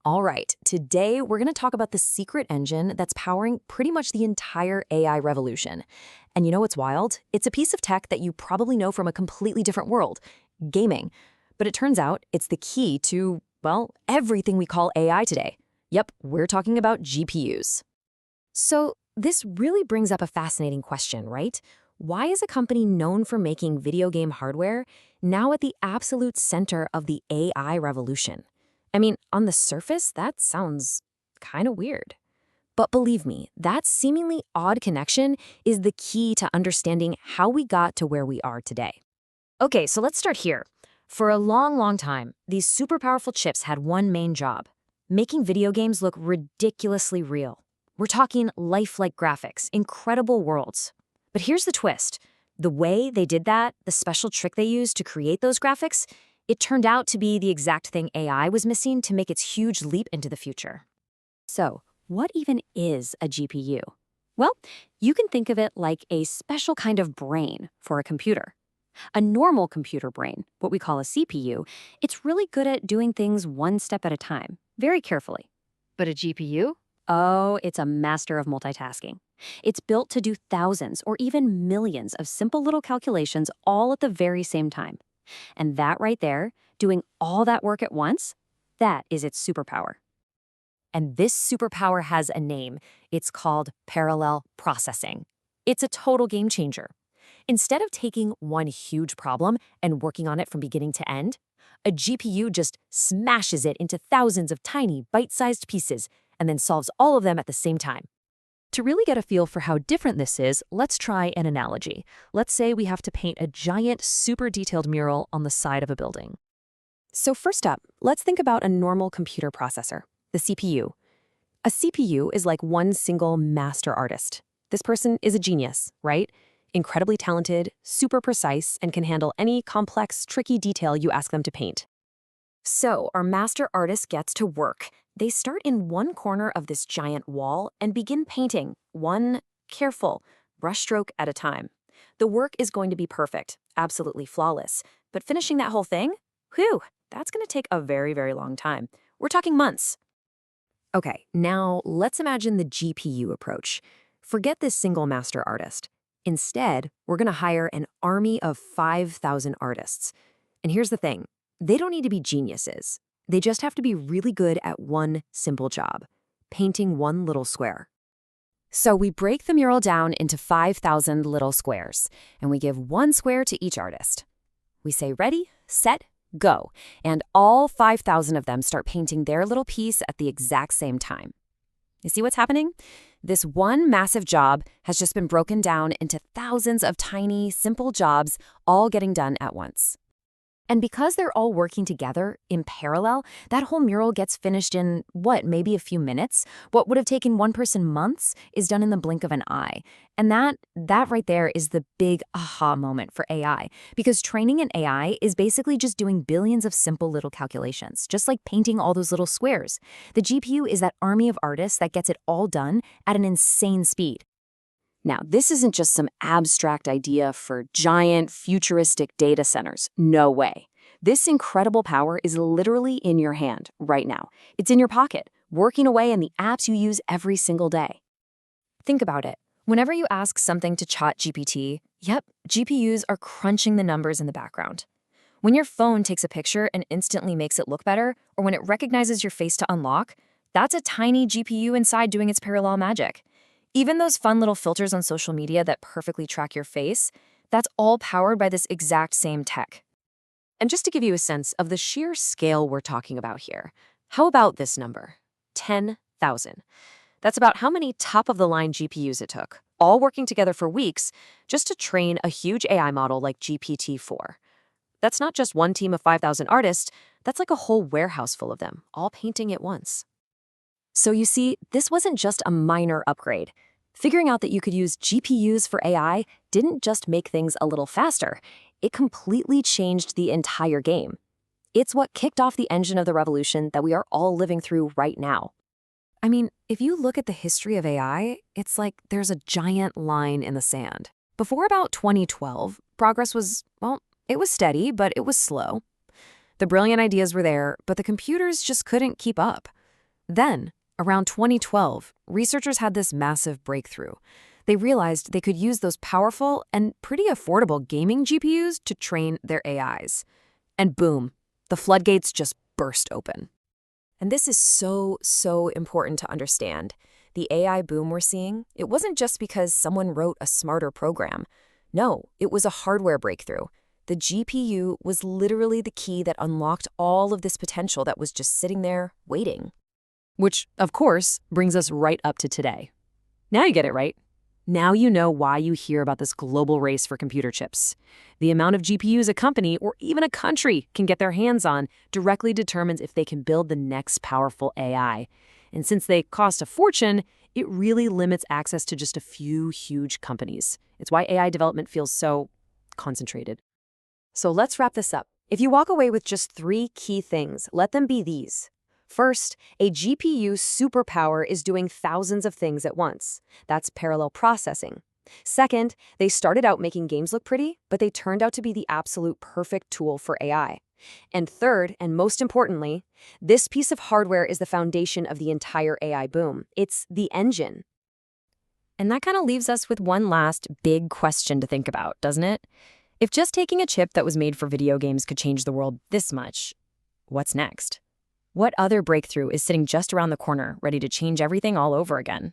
All right, today we're going to talk about the secret engine that's powering pretty much the entire AI revolution. And you know what's wild? It's a piece of tech that you probably know from a completely different world, gaming. But it turns out it's the key to, well, everything we call AI today. Yep, we're talking about GPUs. So this really brings up a fascinating question, right? Why is a company known for making video game hardware now at the absolute center of the AI revolution? I mean, on the surface, that sounds kind of weird. But believe me, that seemingly odd connection is the key to understanding how we got to where we are today. Okay, so let's start here. For a long, long time, these super powerful chips had one main job: making video games look ridiculously real. We're talking lifelike graphics, incredible worlds. But here's the twist. The way they did that, the special trick they used to create those graphics, it turned out to be the exact thing AI was missing to make its huge leap into the future. So, what even is a GPU? Well, you can think of it like a special kind of brain for a computer. A normal computer brain, what we call a CPU, it's really good at doing things one step at a time, very carefully. But a GPU? Oh, it's a master of multitasking. It's built to do thousands or even millions of simple little calculations all at the very same time. And that right there, doing all that work at once, that is its superpower. And this superpower has a name. It's called parallel processing. It's a total game changer. Instead of taking one huge problem and working on it from beginning to end, a GPU just smashes it into thousands of tiny, bite-sized pieces and then solves all of them at the same time. To really get a feel for how different this is, let's try an analogy. Let's say we have to paint a giant, super detailed mural on the side of a building. So first up, let's think about a normal computer processor, the CPU. A CPU is like one single master artist. This person is a genius, right? Incredibly talented, super precise, and can handle any complex, tricky detail you ask them to paint. So our master artist gets to work. They start in one corner of this giant wall and begin painting, one careful brushstroke at a time. The work is going to be perfect, absolutely flawless. But finishing that whole thing, whew, that's going to take a very, very long time. We're talking months. Okay, now let's imagine the GPU approach. Forget this single master artist. Instead, we're going to hire an army of 5,000 artists. And here's the thing. They don't need to be geniuses. They just have to be really good at one simple job: painting one little square. So we break the mural down into 5,000 little squares, and we give one square to each artist. We say ready, set, go, and all 5,000 of them start painting their little piece at the exact same time. You see what's happening? This one massive job has just been broken down into thousands of tiny, simple jobs, all getting done at once. And because they're all working together in parallel, that whole mural gets finished in, maybe a few minutes? What would have taken one person months is done in the blink of an eye. And that right there is the big aha moment for AI. Because training an AI is basically just doing billions of simple little calculations, just like painting all those little squares. The GPU is that army of artists that gets it all done at an insane speed. Now, this isn't just some abstract idea for giant, futuristic data centers. No way. This incredible power is literally in your hand right now. It's in your pocket, working away in the apps you use every single day. Think about it. Whenever you ask something to ChatGPT, yep, GPUs are crunching the numbers in the background. When your phone takes a picture and instantly makes it look better, or when it recognizes your face to unlock, that's a tiny GPU inside doing its parallel magic. Even those fun little filters on social media that perfectly track your face, that's all powered by this exact same tech. And just to give you a sense of the sheer scale we're talking about here, how about this number? 10,000. That's about how many top-of-the-line GPUs it took, all working together for weeks, just to train a huge AI model like GPT-4. That's not just one team of 5,000 artists, that's like a whole warehouse full of them, all painting at once. So you see, this wasn't just a minor upgrade. Figuring out that you could use GPUs for AI didn't just make things a little faster. It completely changed the entire game. It's what kicked off the engine of the revolution that we are all living through right now. I mean, if you look at the history of AI, it's like there's a giant line in the sand. Before about 2012, progress was, it was steady, but it was slow. The brilliant ideas were there, but the computers just couldn't keep up. Then, around 2012, researchers had this massive breakthrough. They realized they could use those powerful and pretty affordable gaming GPUs to train their AIs. And boom, the floodgates just burst open. And this is so important to understand. The AI boom we're seeing, it wasn't just because someone wrote a smarter program. No, it was a hardware breakthrough. The GPU was literally the key that unlocked all of this potential that was just sitting there waiting. Which, of course, brings us right up to today. Now you get it, right? Now you know why you hear about this global race for computer chips. The amount of GPUs a company or even a country can get their hands on directly determines if they can build the next powerful AI. And since they cost a fortune, it really limits access to just a few huge companies. It's why AI development feels so concentrated. So let's wrap this up. If you walk away with just 3 key things, let them be these. First, a GPU superpower is doing thousands of things at once. That's parallel processing. Second, they started out making games look pretty, but they turned out to be the absolute perfect tool for AI. And third, and most importantly, this piece of hardware is the foundation of the entire AI boom. It's the engine. And that kind of leaves us with one last big question to think about, doesn't it? If just taking a chip that was made for video games could change the world this much, what's next? What other breakthrough is sitting just around the corner, ready to change everything all over again?